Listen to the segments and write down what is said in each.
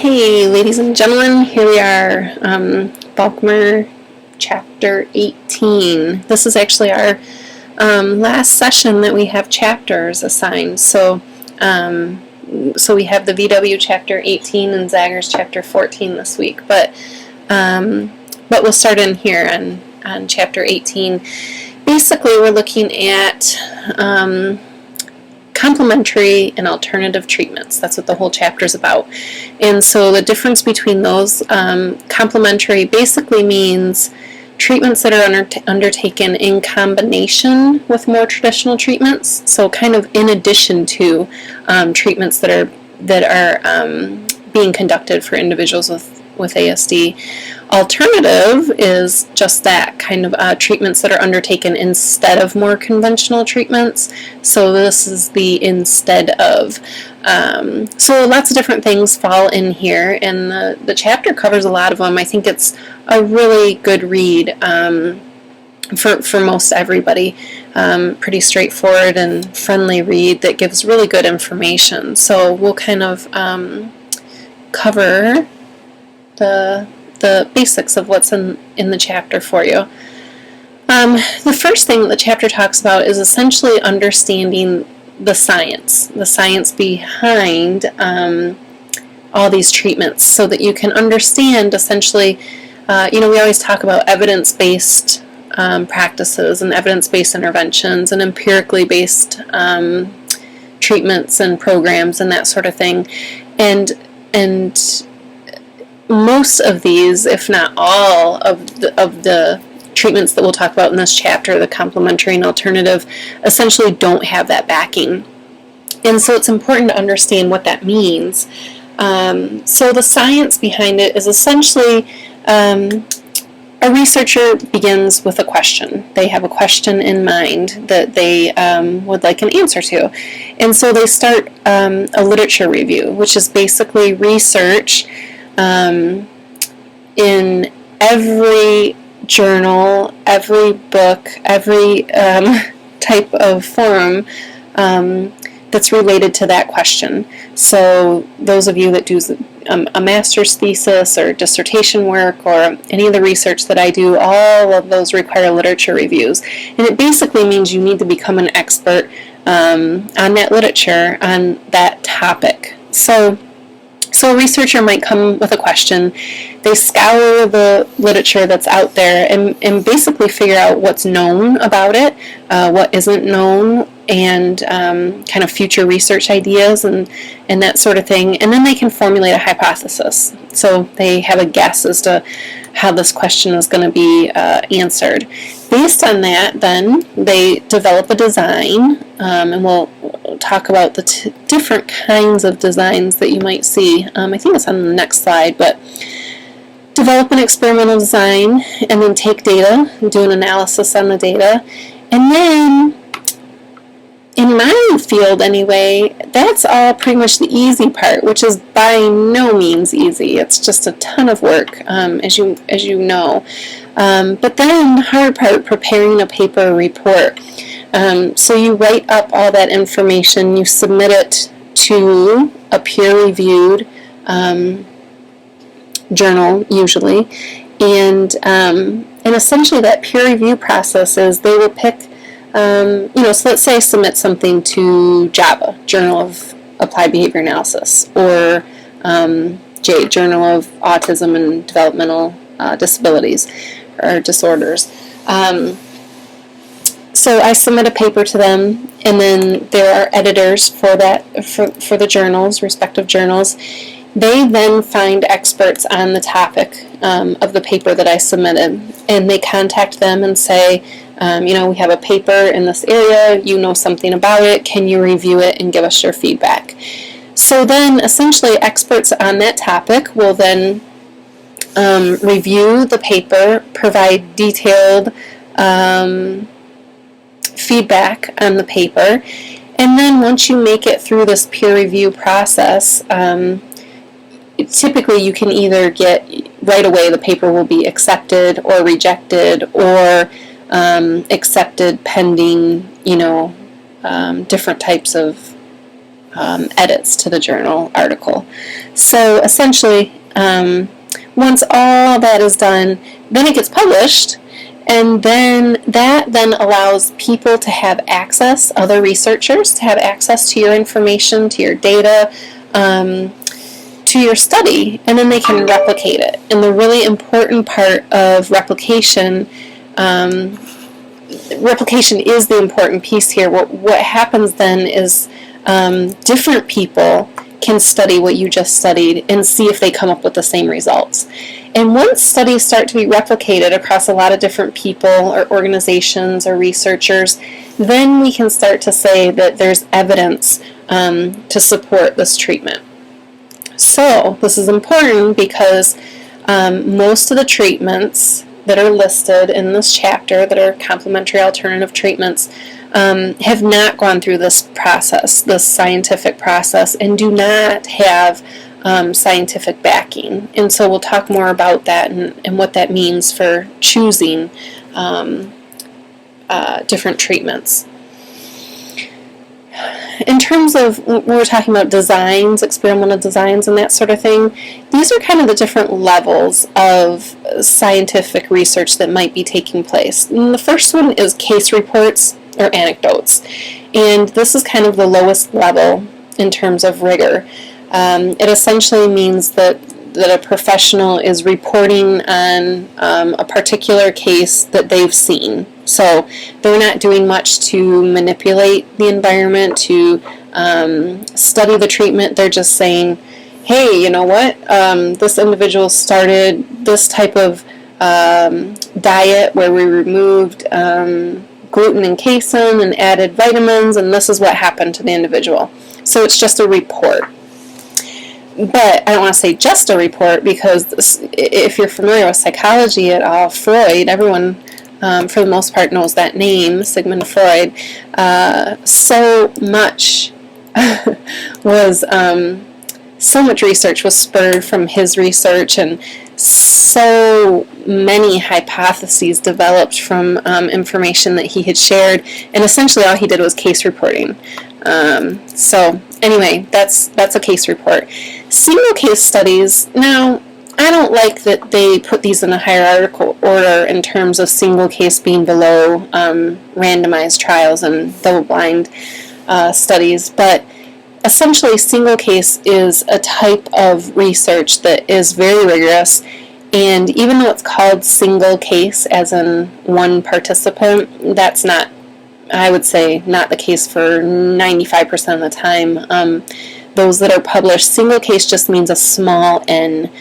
Okay, ladies and gentlemen, here we are, Balkmer Chapter 18. This is actually our last session that we have chapters assigned. So we have the VW Chapter 18 and Zagor's Chapter 14 this week, but we'll start in here on Chapter 18. Basically, we're looking at complementary and alternative treatments. That's what the whole chapter is about. And so the difference between those, complementary basically means treatments that are undertaken in combination with more traditional treatments, so kind of in addition to treatments that are being conducted for individuals with ASD. Alternative is just that, kind of treatments that are undertaken instead of more conventional treatments. So this is the instead of. So lots of different things fall in here, and the chapter covers a lot of them. I think it's a really good read for most everybody. Pretty straightforward and friendly read that gives really good information. So we'll kind of cover the basics of what's in the chapter for you. The first thing that the chapter talks about is essentially understanding the science behind all these treatments, so that you can understand essentially, we always talk about evidence-based practices and evidence-based interventions and empirically based treatments and programs and that sort of thing, and most of these, if not all of the treatments that we'll talk about in this chapter, the complementary and alternative, essentially don't have that backing. And so it's important to understand what that means. So the science behind it is essentially a researcher begins with a question. They have a question in mind that they would like an answer to. And so they start a literature review, which is basically research in every journal, every book, every type of forum that's related to that question. So those of you that do a master's thesis or dissertation work or any of the research that I do, all of those require literature reviews. And it basically means you need to become an expert on that literature, on that topic. So a researcher might come with a question. They scour the literature that's out there and basically figure out what's known about it, what isn't known, and kind of future research ideas and that sort of thing. And then they can formulate a hypothesis. So they have a guess as to how this question is going to be answered. Based on that, then, they develop a design, and we'll talk about the different kinds of designs that you might see. I think it's on the next slide, but develop an experimental design, and then take data, do an analysis on the data, and then, in my field anyway, that's all pretty much the easy part, which is by no means easy. It's just a ton of work, as you know. But then the hard part, preparing a paper report. So you write up all that information, you submit it to a peer-reviewed journal, usually, and essentially that peer review process is they will pick. So let's say I submit something to JABA, Journal of Applied Behavior Analysis, or JADE, Journal of Autism and Developmental Disabilities or Disorders. So I submit a paper to them, and then there are editors for the journals, respective journals. They then find experts on the topic of the paper that I submitted, and they contact them and say, we have a paper in this area, you know something about it, can you review it and give us your feedback? So then essentially experts on that topic will then review the paper, provide detailed feedback on the paper, and then once you make it through this peer review process, typically you can either get right away the paper will be accepted or rejected, or accepted pending, different types of edits to the journal article. So essentially, once all that is done, then it gets published, and then that then allows people to have access, other researchers to have access to your information, to your data, to your study, and then they can replicate it. And the really important part of replication is the important piece here. What happens then is different people can study what you just studied and see if they come up with the same results. And once studies start to be replicated across a lot of different people or organizations or researchers, then we can start to say that there's evidence to support this treatment. So this is important because most of the treatments that are listed in this chapter that are complementary alternative treatments have not gone through this process, this scientific process, and do not have scientific backing. And so we'll talk more about that and what that means for choosing different treatments. In terms of when we're talking about designs, experimental designs and that sort of thing, these are kind of the different levels of scientific research that might be taking place. And the first one is case reports or anecdotes. And this is kind of the lowest level in terms of rigor. It essentially means that a professional is reporting on a particular case that they've seen. So they're not doing much to manipulate the environment, to study the treatment. They're just saying, hey, you know what, this individual started this type of diet where we removed gluten and casein and added vitamins, and this is what happened to the individual. So it's just a report. But I don't want to say just a report, because if you're familiar with psychology at all, Freud, everyone for the most part knows that name, Sigmund Freud. So much so much research was spurred from his research, and so many hypotheses developed from information that he had shared, and essentially all he did was case reporting. So anyway, that's a case report. Single case studies, now I don't like that they put these in a hierarchical order in terms of single case being below randomized trials and double-blind studies, but essentially single case is a type of research that is very rigorous, and even though it's called single case as in one participant, that's not, I would say, not the case for 95% of the time. Those that are published, single case just means a small n.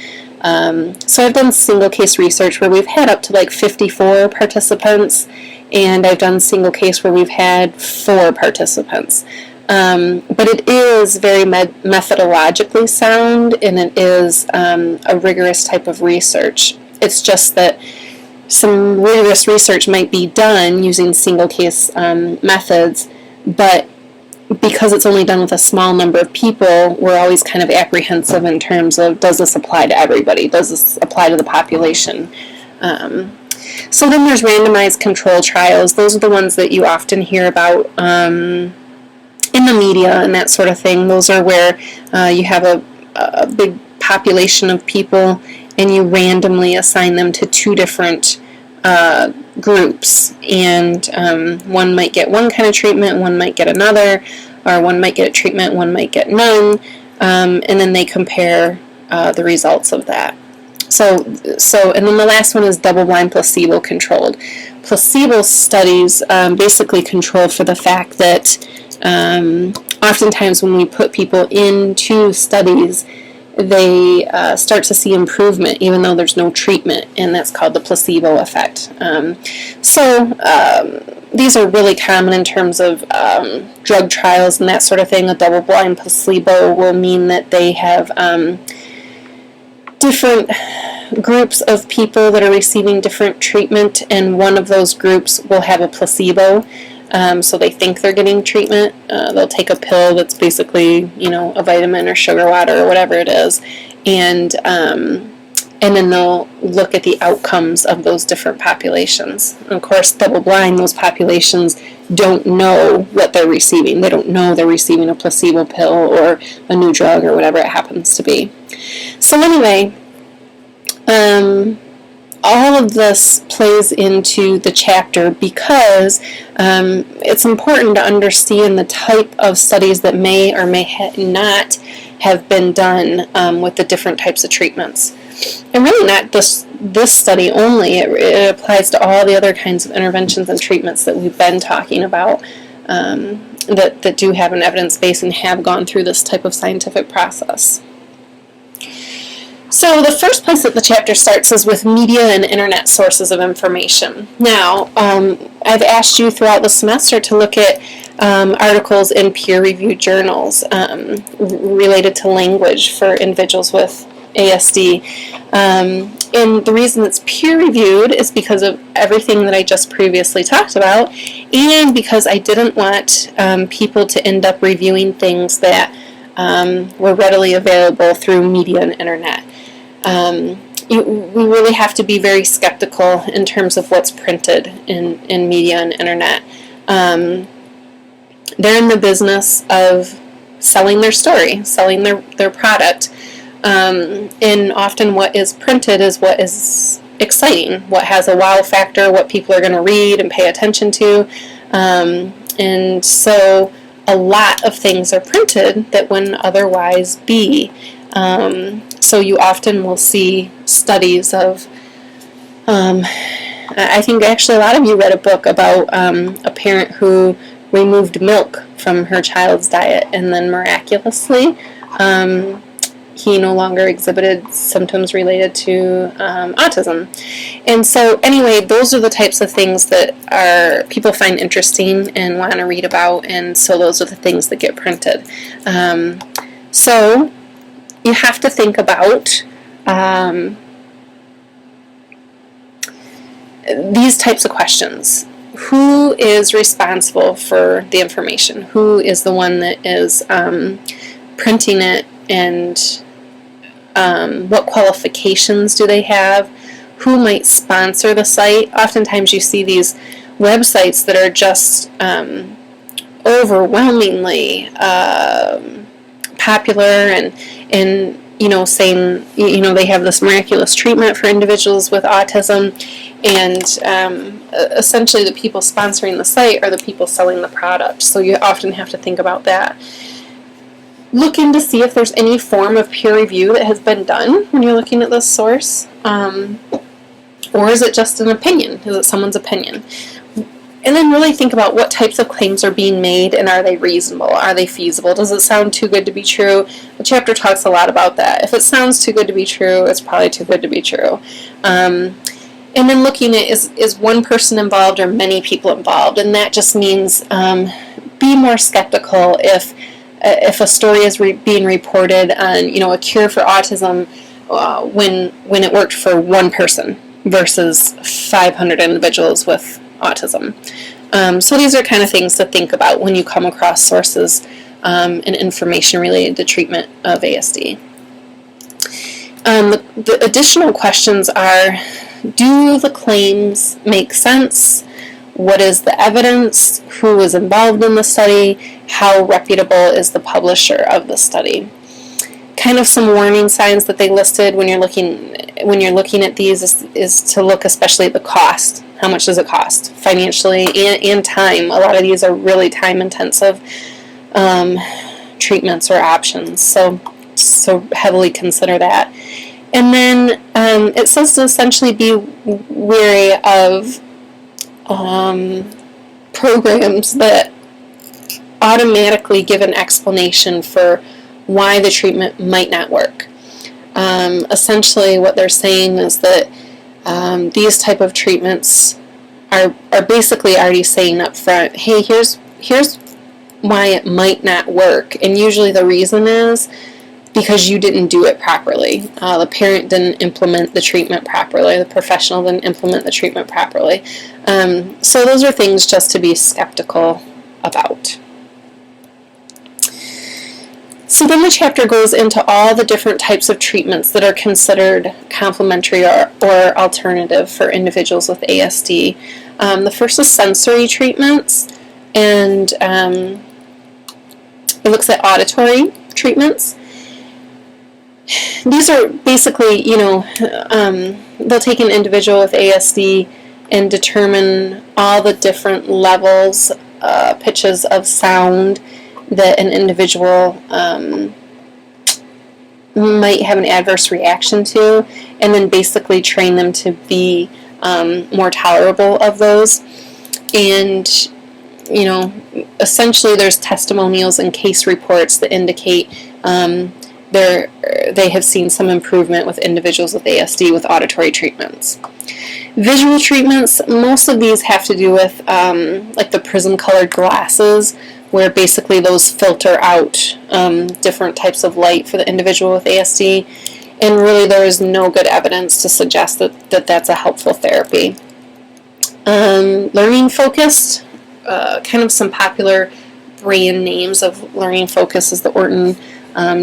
So I've done single case research where we've had up to like 54 participants, and I've done single case where we've had 4 participants. But it is very methodologically sound, and it is a rigorous type of research. It's just that some rigorous research might be done using single case methods, but because it's only done with a small number of people, we're always kind of apprehensive in terms of, does this apply to everybody? Does this apply to the population? So then there's randomized control trials. Those are the ones that you often hear about in the media and that sort of thing. Those are where you have a big population of people, and you randomly assign them to 2 different groups, and one might get one kind of treatment, one might get another, or one might get a treatment, one might get none, and then they compare the results of that. So, and then the last one is double-blind placebo-controlled. Placebo studies basically control for the fact that oftentimes when we put people into studies, they start to see improvement even though there's no treatment, and that's called the placebo effect. These are really common in terms of drug trials and that sort of thing. A double-blind placebo will mean that they have different groups of people that are receiving different treatment, and one of those groups will have a placebo. So they think they're getting treatment. They'll take a pill that's basically, a vitamin or sugar water or whatever it is, and and then they'll look at the outcomes of those different populations. And of course, double-blind, those populations don't know what they're receiving. They don't know they're receiving a placebo pill or a new drug or whatever it happens to be. So anyway, all of this plays into the chapter because it's important to understand the type of studies that may or may not have been done with the different types of treatments. And really not this study only, it applies to all the other kinds of interventions and treatments that we've been talking about that do have an evidence base and have gone through this type of scientific process. So the first place that the chapter starts is with media and internet sources of information. Now, I've asked you throughout the semester to look at articles in peer-reviewed journals related to language for individuals with ASD. And the reason it's peer-reviewed is because of everything that I just previously talked about, and because I didn't want people to end up reviewing things that were readily available through media and internet. We really have to be very skeptical in terms of what's printed in media and internet. They're in the business of selling their story, selling their product, and often what is printed is what is exciting, what has a wow factor, what people are going to read and pay attention to, and so a lot of things are printed that wouldn't otherwise be. So you often will see studies of, I think actually a lot of you read a book about a parent who removed milk from her child's diet, and then miraculously he no longer exhibited symptoms related to autism. And so anyway, those are the types of things that people find interesting and want to read about, and so those are the things that get printed. So you have to think about these types of questions. Who is responsible for the information? Who is the one that is printing it, and what qualifications do they have? Who might sponsor the site? Oftentimes you see these websites that are just overwhelmingly popular and saying they have this miraculous treatment for individuals with autism, and essentially the people sponsoring the site are the people selling the product. So you often have to think about that. Look in to see if there's any form of peer review that has been done when you're looking at this source, or is it just an opinion? Is it someone's opinion? And then really think about what types of claims are being made, and are they reasonable? Are they feasible? Does it sound too good to be true? The chapter talks a lot about that. If it sounds too good to be true, it's probably too good to be true. And then looking at is one person involved or many people involved, and that just means be more skeptical if a story is being reported on a cure for autism when it worked for one person versus 500 individuals with autism. So these are kind of things to think about when you come across sources and information related to treatment of ASD. The additional questions are, do the claims make sense? What is the evidence? Who was involved in the study? How reputable is the publisher of the study? Kind of some warning signs that they listed when you're looking at these is to look especially at the cost. How much does it cost financially and time? A lot of these are really time-intensive treatments or options, so heavily consider that. And then it says to essentially be wary of programs that automatically give an explanation for why the treatment might not work. Essentially what they're saying is that these type of treatments are basically already saying up front, hey, here's why it might not work, and usually the reason is because you didn't do it properly. The parent didn't implement the treatment properly, the professional didn't implement the treatment properly. So those are things just to be skeptical about. So then the chapter goes into all the different types of treatments that are considered complementary or alternative for individuals with ASD. The first is sensory treatments, and it looks at auditory treatments. These are basically, they'll take an individual with ASD and determine all the different levels, pitches of sound that an individual might have an adverse reaction to, and then basically train them to be more tolerable of those. And, essentially there's testimonials and case reports that indicate they have seen some improvement with individuals with ASD with auditory treatments. Visual treatments, most of these have to do with like the prism-colored glasses, where basically those filter out different types of light for the individual with ASD, and really there is no good evidence to suggest that that's a helpful therapy. Learning focused, kind of some popular brand names of learning focus is the Orton,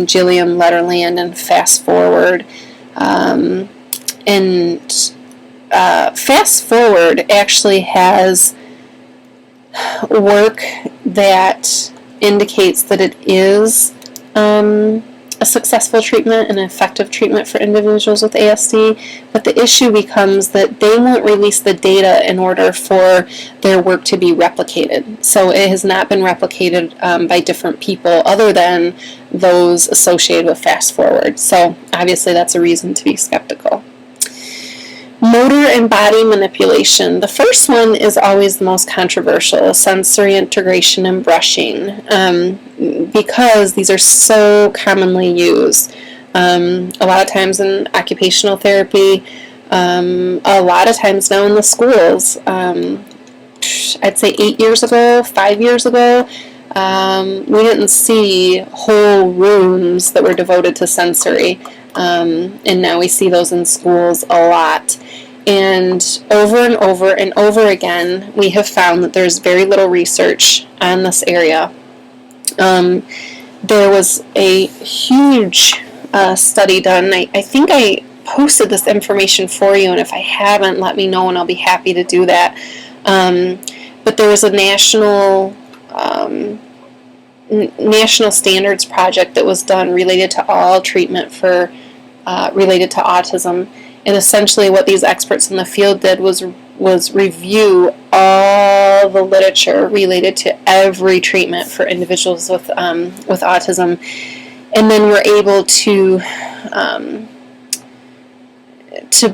Gilliam, Letterland, and Fast Forward. Fast Forward actually has work that indicates that it is a successful treatment, an effective treatment for individuals with ASD, but the issue becomes that they won't release the data in order for their work to be replicated. So it has not been replicated by different people other than those associated with Fast Forward. So obviously that's a reason to be skeptical. Motor and body manipulation. The first one is always the most controversial, sensory integration and brushing, because these are so commonly used. A lot of times in occupational therapy, a lot of times now in the schools. I'd say 8 years ago, 5 years ago, we didn't see whole rooms that were devoted to sensory. And now we see those in schools a lot. And over again, we have found that there's very little research on this area. There was a huge study done. I think I posted this information for you, and if I haven't, let me know and I'll be happy to do that. But there was a national standards project that was done related to all treatment for related to autism, and essentially what these experts in the field did was review all the literature related to every treatment for individuals with autism, and then were able to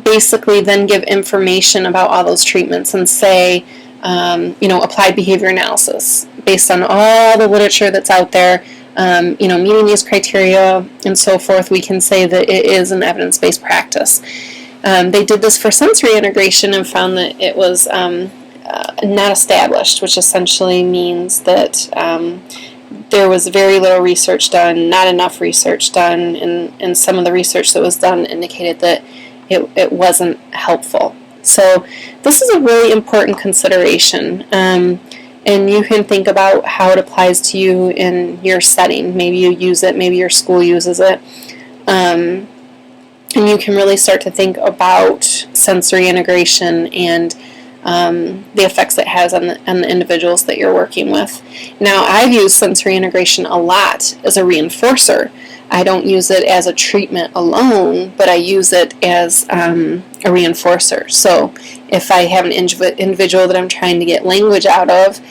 basically then give information about all those treatments and say, applied behavior analysis based on all the literature that's out there, meeting these criteria and so forth, we can say that it is an evidence-based practice. They did this for sensory integration and found that it was not established, which essentially means that there was very little research done, not enough research done, and some of the research that was done indicated that it wasn't helpful. So this is a really important consideration, and you can think about how it applies to you in your setting. Maybe you use it, maybe your school uses it, and you can really start to think about sensory integration and the effects it has on the individuals that you're working with. Now, I've used sensory integration a lot as a reinforcer. I don't use it as a treatment alone, but I use it as a reinforcer. So if I have an individual that I'm trying to get language out of,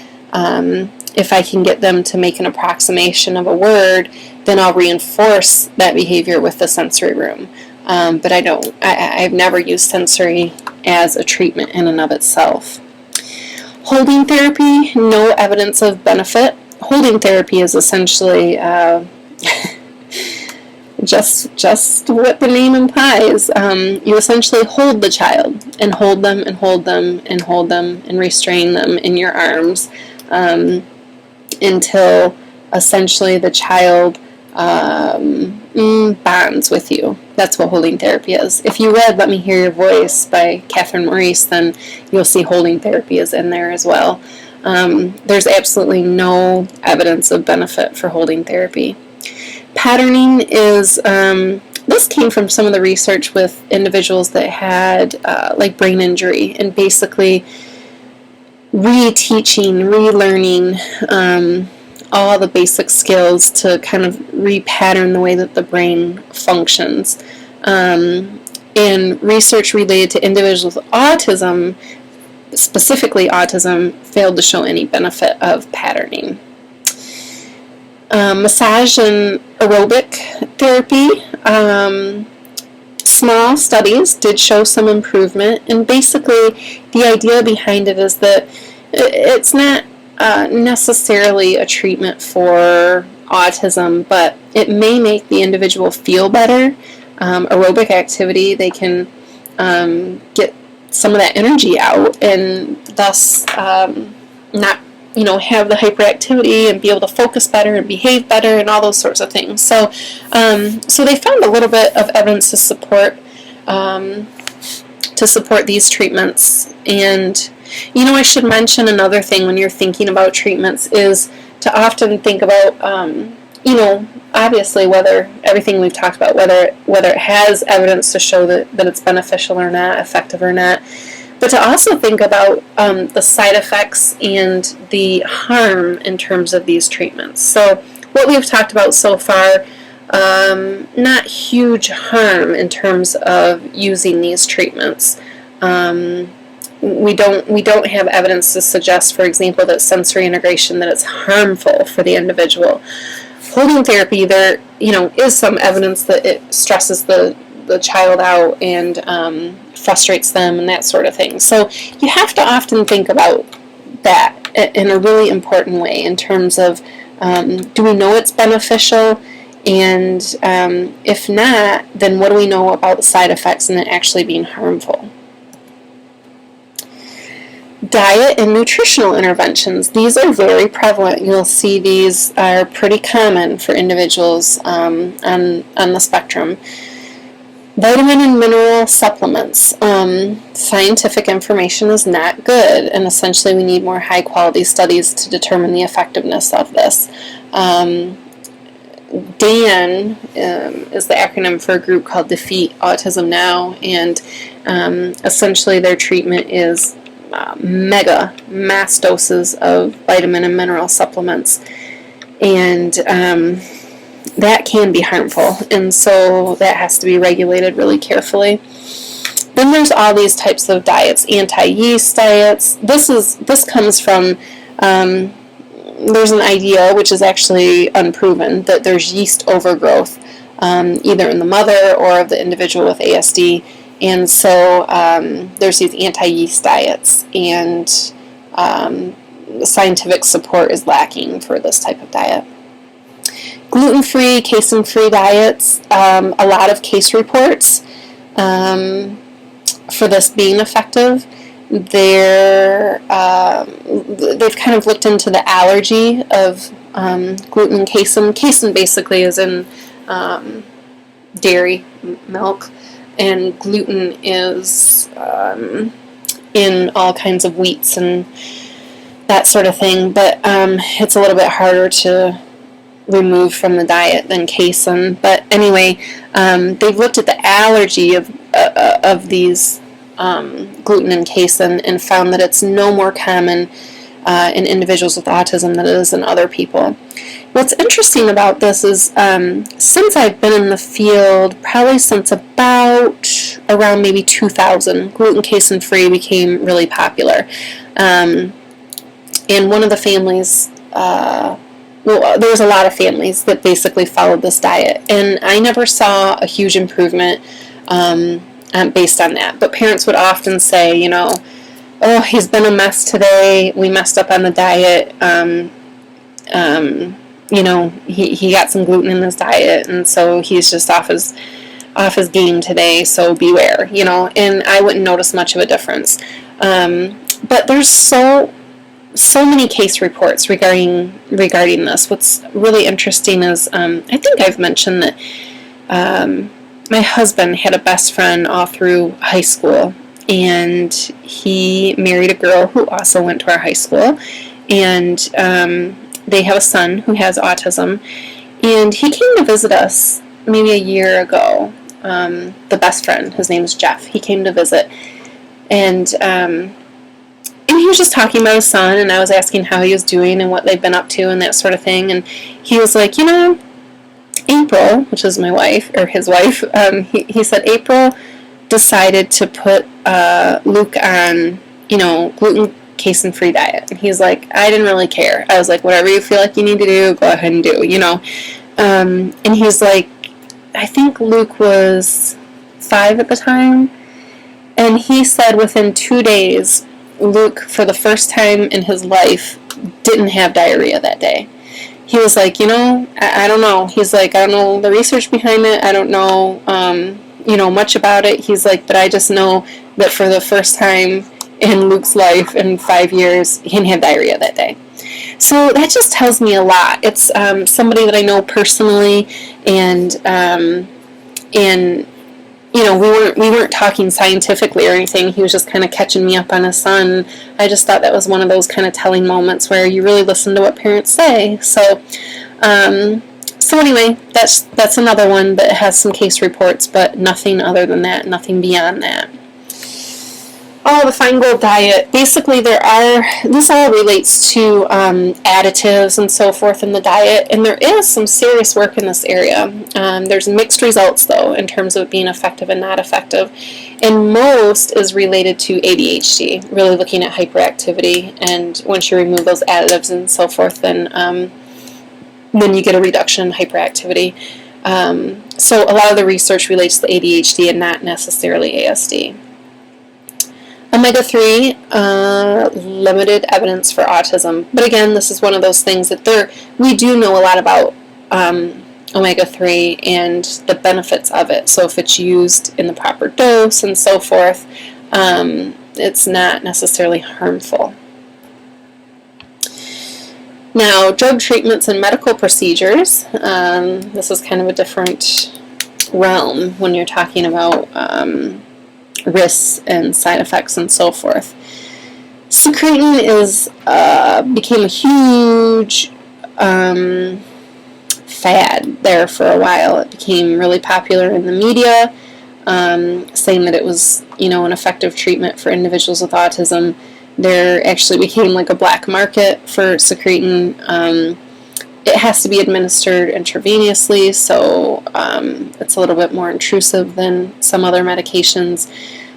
if I can get them to make an approximation of a word, then I'll reinforce that behavior with the sensory room. But I've never used sensory as a treatment in and of itself. Holding therapy, no evidence of benefit. Holding therapy is essentially just what the name implies. You essentially hold the child and hold them and hold them and hold them and restrain them in your arms until essentially the child bonds with you. That's what holding therapy is. If you read Let Me Hear Your Voice by Catherine Maurice, then you'll see holding therapy is in there as well. There's absolutely no evidence of benefit for holding therapy. Patterning is, this came from some of the research with individuals that had like brain injury, and basically reteaching, relearning all the basic skills to kind of repattern the way that the brain functions. And research related to individuals with autism, specifically autism, failed to show any benefit of patterning. Massage and aerobic therapy, small studies did show some improvement, and basically the idea behind it is that it's not necessarily a treatment for autism, but it may make the individual feel better. Aerobic activity, they can get some of that energy out, and thus not have the hyperactivity and be able to focus better and behave better and all those sorts of things. So they found a little bit of evidence to support these treatments. And I should mention another thing when you're thinking about treatments is to often think about obviously whether everything we've talked about, whether it has evidence to show that it's beneficial or not, effective or not, but to also think about the side effects and the harm in terms of these treatments. So what we've talked about so far, not huge harm in terms of using these treatments. We don't have evidence to suggest, for example, that sensory integration, that it's harmful for the individual. Holding therapy, there is some evidence that it stresses the child out and frustrates them and that sort of thing. So you have to often think about that in a really important way in terms of do we know it's beneficial, and if not, then what do we know about the side effects and it actually being harmful? Diet and nutritional interventions. These are very prevalent. You'll see these are pretty common for individuals on the spectrum. Vitamin and mineral supplements. Scientific information is not good, and essentially we need more high-quality studies to determine the effectiveness of this. DAN is the acronym for a group called Defeat Autism Now, and essentially their treatment is mass doses of vitamin and mineral supplements, and that can be harmful, and so that has to be regulated really carefully. Then there's all these types of diets, anti-yeast diets. This comes from there's an idea, which is actually unproven, that there's yeast overgrowth either in the mother or of the individual with ASD. And so there's these anti-yeast diets, and scientific support is lacking for this type of diet. Gluten-free, casein-free diets, a lot of case reports for this being effective. They've kind of looked into the allergy of gluten and casein. Casein basically is in dairy, milk, and gluten is in all kinds of wheats and that sort of thing, but it's a little bit harder to remove from the diet than casein. But anyway, they've looked at the allergy of these gluten and casein and found that it's no more common in individuals with autism than it is in other people. What's interesting about this is since I've been in the field, probably since about around maybe 2000, gluten casein free became really popular. And one of the families, there was a lot of families that basically followed this diet, and I never saw a huge improvement based on that. But parents would often say, oh, he's been a mess today, we messed up on the diet, he got some gluten in his diet, and so he's just off his game today, so beware, and I wouldn't notice much of a difference. But there's so many case reports regarding this. What's really interesting is, I think I've mentioned that my husband had a best friend all through high school, and he married a girl who also went to our high school, and they have a son who has autism, And he came to visit us maybe a year ago. The best friend, his name is Jeff, he came to visit. And he was just talking about his son, and I was asking how he was doing and what they've been up to and that sort of thing. And he was like, April, which is my wife, or his wife, he said April decided to put Luke on, gluten casein-free diet. And he's like, I didn't really care. I was like, whatever you feel like you need to do, go ahead and do, And he's like, I think Luke was 5 at the time. And he said within 2 days, Luke, for the first time in his life, didn't have diarrhea that day. He was like, I don't know. He's like, I don't know the research behind it. I don't know, much about it. He's like, but I just know that for the first time in Luke's life in 5 years, he didn't have diarrhea that day. So that just tells me a lot. It's somebody that I know personally, and we weren't talking scientifically or anything. He was just kind of catching me up on his son. I just thought that was one of those kind of telling moments where you really listen to what parents say. So anyway, that's another one that has some case reports, but nothing other than that, nothing beyond that. Oh, the Feingold diet. Basically, this all relates to additives and so forth in the diet, and there is some serious work in this area. There's mixed results, though, in terms of it being effective and not effective, and most is related to ADHD, really looking at hyperactivity, and once you remove those additives and so forth, then you get a reduction in hyperactivity. So a lot of the research relates to ADHD and not necessarily ASD. Omega-3, limited evidence for autism. But again, this is one of those things that we do know a lot about omega-3 and the benefits of it. So if it's used in the proper dose and so forth, it's not necessarily harmful. Now, drug treatments and medical procedures. This is kind of a different realm when you're talking about risks and side effects and so forth. Secretin became a huge fad there for a while. It became really popular in the media, saying that it was, an effective treatment for individuals with autism. There actually became like a black market for secretin. It has to be administered intravenously, so it's a little bit more intrusive than some other medications.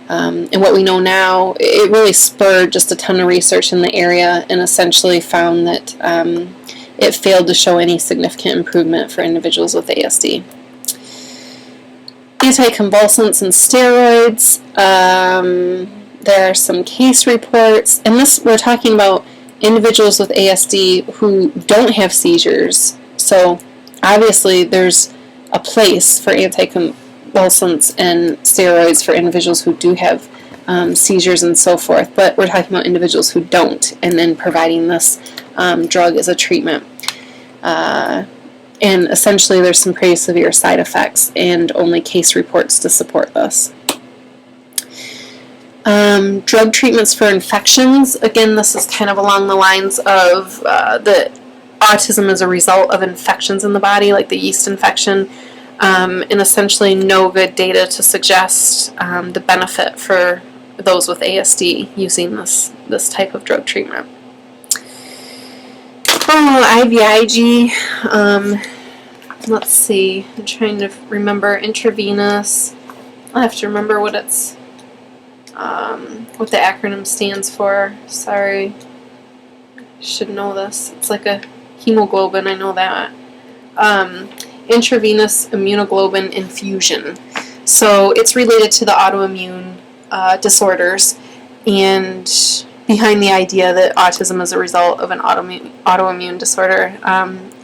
And what we know now, it really spurred just a ton of research in the area and essentially found that it failed to show any significant improvement for individuals with ASD. Anticonvulsants and steroids. There are some case reports, and we're talking about individuals with ASD who don't have seizures. So obviously there's a place for anticonvulsants and steroids for individuals who do have seizures and so forth, but we're talking about individuals who don't, and then providing this drug as a treatment. And essentially there's some pretty severe side effects and only case reports to support this. Drug treatments for infections. Again, this is kind of along the lines of the autism as a result of infections in the body, like the yeast infection, and essentially no good data to suggest the benefit for those with ASD using this type of drug treatment. IVIG. Let's see. I'm trying to remember. Intravenous. I have to remember what it's. What the acronym stands for. Sorry. I should know this. It's like a hemoglobin, I know that. Intravenous immunoglobulin infusion. So it's related to the autoimmune disorders, and behind the idea that autism is a result of an autoimmune disorder.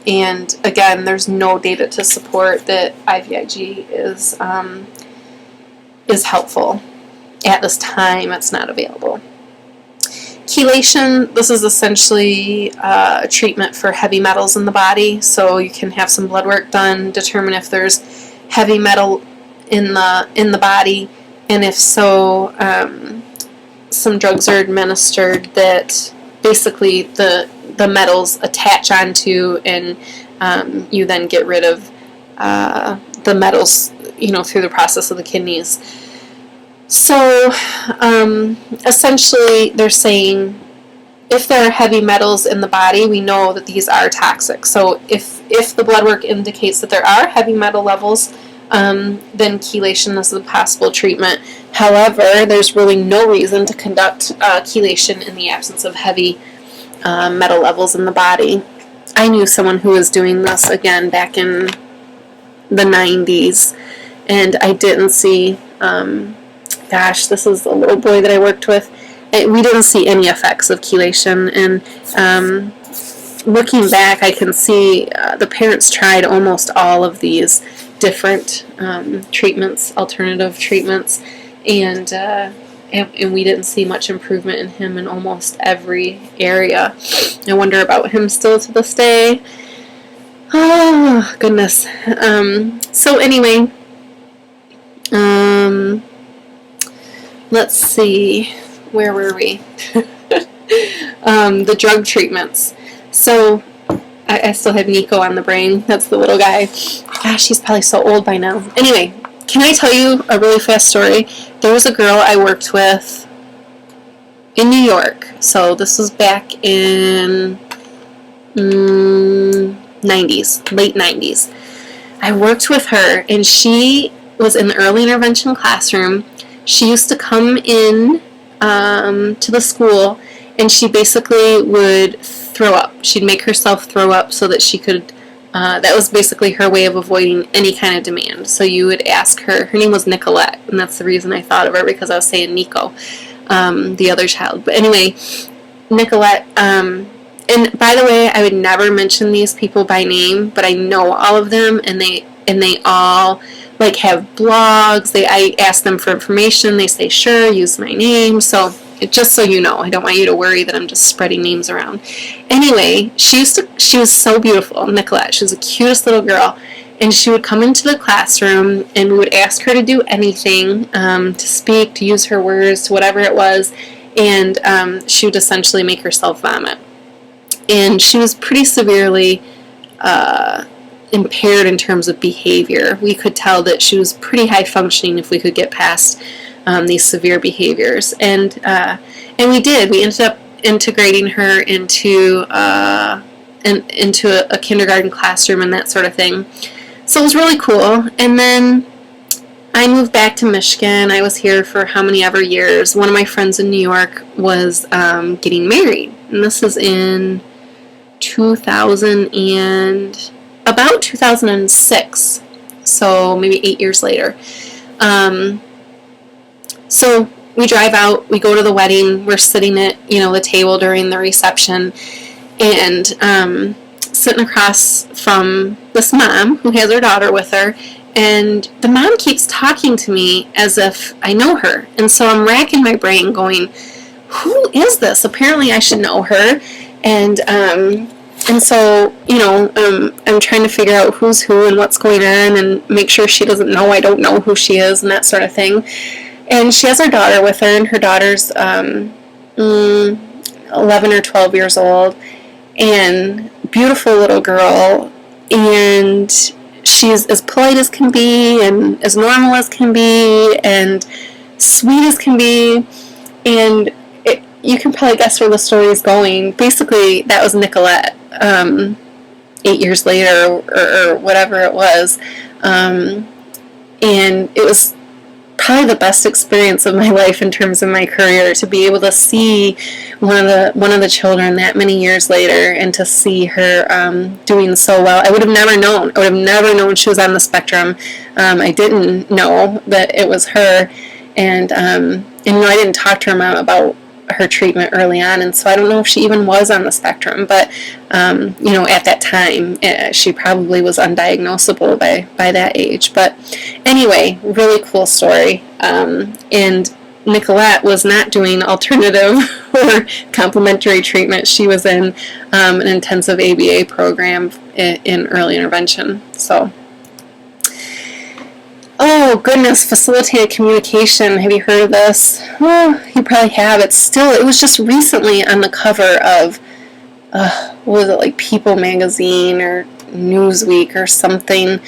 And again, there's no data to support that IVIG is helpful. At this time, it's not available. Chelation, this is essentially a treatment for heavy metals in the body. So you can have some blood work done, determine if there's heavy metal in the body, and if so, some drugs are administered that basically the metals attach onto and you then get rid of the metals, through the process of the kidneys. So essentially they're saying if there are heavy metals in the body, we know that these are toxic. So if the blood work indicates that there are heavy metal levels, then chelation is a possible treatment. However, there's really no reason to conduct chelation in the absence of heavy metal levels in the body. I knew someone who was doing this, again, back in the 90s, and I didn't see, this is a little boy that I worked with, we didn't see any effects of chelation, and looking back, I can see the parents tried almost all of these different treatments, alternative treatments, and we didn't see much improvement in him in almost every area. I wonder about him still to this day. Oh, goodness. So anyway, let's see, where were we? The drug treatments. So I still have Nico on the brain. That's the little guy. Gosh, he's probably so old by now. Anyway, can I tell you a really fast story? There was a girl I worked with in New York. So this was back in 90s, late 90s. I worked with her, and she was in the early intervention classroom. She used to come in to the school, and she basically would throw up. She'd make herself throw up so that she could, that was basically her way of avoiding any kind of demand. So you would ask her name was Nicolette, and that's the reason I thought of her, because I was saying Nico, the other child. But anyway, Nicolette, and by the way, I would never mention these people by name, but I know all of them, and they all have blogs. I ask them for information. They say, sure, use my name. So just so you know, I don't want you to worry that I'm just spreading names around. Anyway, she was so beautiful, Nicolette. She was the cutest little girl. And she would come into the classroom, and we would ask her to do anything, to speak, to use her words, to whatever it was. And she would essentially make herself vomit. And she was pretty severely impaired in terms of behavior. We could tell that she was pretty high functioning if we could get past these severe behaviors, and we did. We ended up integrating her into a kindergarten classroom and that sort of thing. So it was really cool. And then I moved back to Michigan. I was here for how many ever years. One of my friends in New York was getting married, and this is in 2006, so maybe 8 years later. So we drive out, we go to the wedding, we're sitting at, the table during the reception, and sitting across from this mom who has her daughter with her, and the mom keeps talking to me as if I know her, and so I'm racking my brain going, who is this? Apparently I should know her, and so, I'm trying to figure out who's who and what's going on and make sure she doesn't know I don't know who she is and that sort of thing. And she has her daughter with her, and her daughter's 11 or 12 years old, and beautiful little girl, and she's as polite as can be, and as normal as can be, and sweet as can be, and you can probably guess where the story is going. Basically, that was Nicolette, 8 years later, or whatever it was, and it was probably the best experience of my life in terms of my career, to be able to see one of the children that many years later, and to see her doing so well. I would have never known. I would have never known she was on the spectrum. I didn't know that it was her, and I didn't talk to her mom about her treatment early on, and so I don't know if she even was on the spectrum, but at that time she probably was undiagnosable by that age. But anyway, really cool story. And Nicolette was not doing alternative or complementary treatment. She was in an intensive ABA program in early intervention. So oh goodness, facilitated communication. Have you heard of this? Oh, you probably have. It was just recently on the cover of, what was it, like People magazine, or Newsweek or something.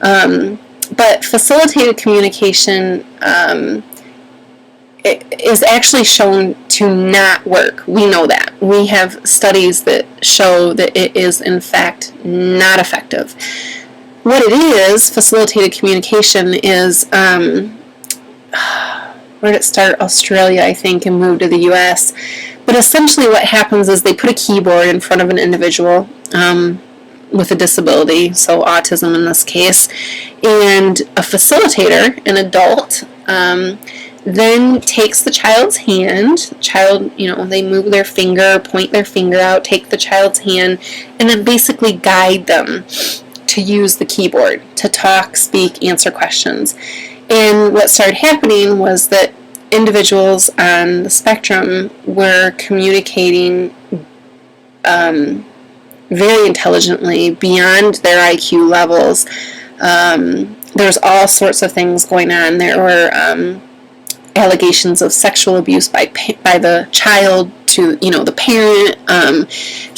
But facilitated communication is actually shown to not work. We know that. We have studies that show that it is, in fact, not effective. What it is, facilitated communication, is, where did it start? Australia, I think, and moved to the U.S. But essentially what happens is they put a keyboard in front of an individual with a disability, so autism in this case, and a facilitator, an adult, then takes the child's hand. Child, they move their finger, point their finger out, take the child's hand, and then basically guide them to use the keyboard, to talk, speak, answer questions. And what started happening was that individuals on the spectrum were communicating very intelligently, beyond their IQ levels. There was all sorts of things going on. There were allegations of sexual abuse by the child to the parent.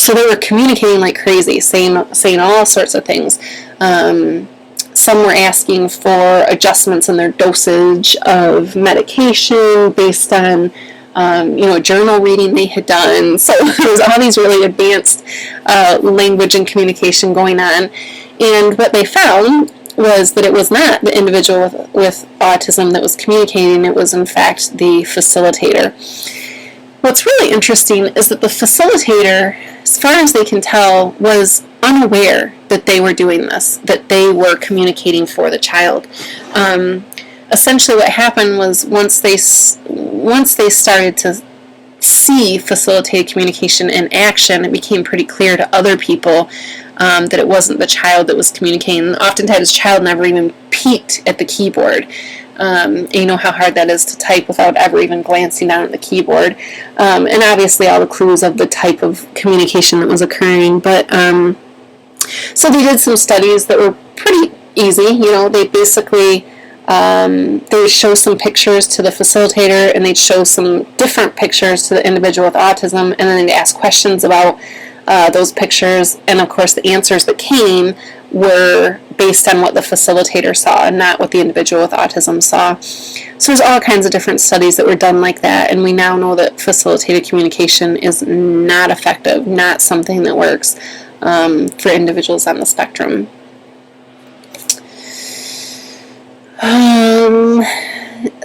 So they were communicating like crazy, saying all sorts of things. Some were asking for adjustments in their dosage of medication based on journal reading they had done. So there was all these really advanced language and communication going on. And what they found was that it was not the individual with autism that was communicating, it was in fact the facilitator. What's really interesting is that the facilitator, as far as they can tell, was unaware that they were doing this, that they were communicating for the child. Essentially what happened was once they started to see facilitated communication in action, it became pretty clear to other people that it wasn't the child that was communicating. Oftentimes the child never even peeked at the keyboard. And you know how hard that is to type without ever even glancing down at the keyboard. And obviously all the clues of the type of communication that was occurring. But so they did some studies that were pretty easy. They basically they would show some pictures to the facilitator, and they'd show some different pictures to the individual with autism, and then they'd ask questions about those pictures, and of course the answers that came were based on what the facilitator saw and not what the individual with autism saw. So there's all kinds of different studies that were done like that, and we now know that facilitated communication is not effective, not something that works for individuals on the spectrum.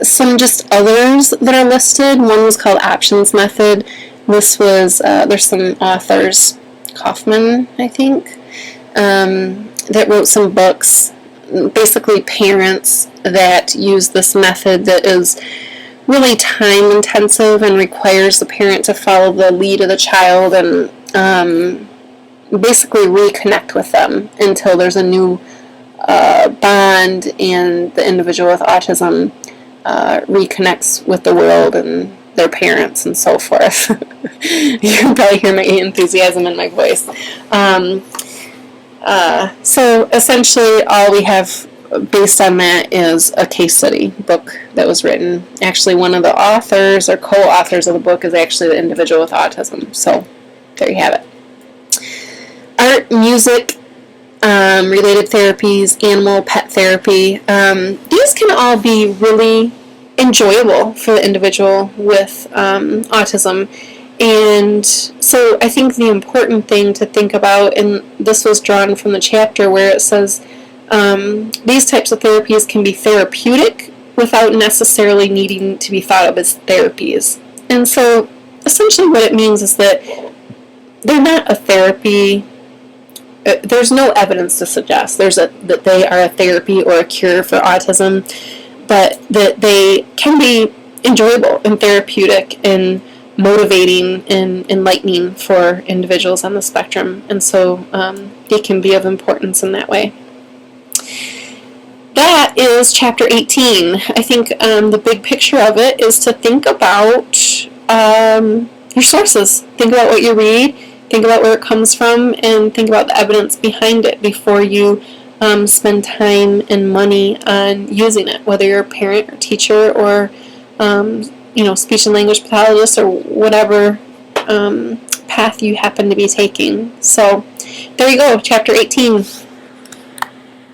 Some just others that are listed. One was called Options Method. This was, there's some authors, Kaufman, I think, that wrote some books, basically parents that use this method that is really time intensive and requires the parent to follow the lead of the child and basically reconnect with them until there's a new bond and the individual with autism reconnects with the world and their parents and so forth. You can probably hear my enthusiasm in my voice. So essentially all we have based on that is a case study book that was written. Actually, one of the authors or co-authors of the book is actually the individual with autism. So there you have it. Art, music, related therapies, animal, pet therapy. These can all be really enjoyable for the individual with autism. And so I think the important thing to think about, and this was drawn from the chapter where it says these types of therapies can be therapeutic without necessarily needing to be thought of as therapies. And so essentially what it means is that they're not a therapy. There's no evidence to suggest that they are a therapy or a cure for autism, but that they can be enjoyable and therapeutic and motivating and enlightening for individuals on the spectrum, and so they can be of importance in that way. That is chapter 18. I think the big picture of it is to think about your sources. Think about what you read, think about where it comes from, and think about the evidence behind it before you spend time and money on using it, whether you're a parent or teacher or speech and language pathologist or whatever path you happen to be taking. So there you go, chapter 18.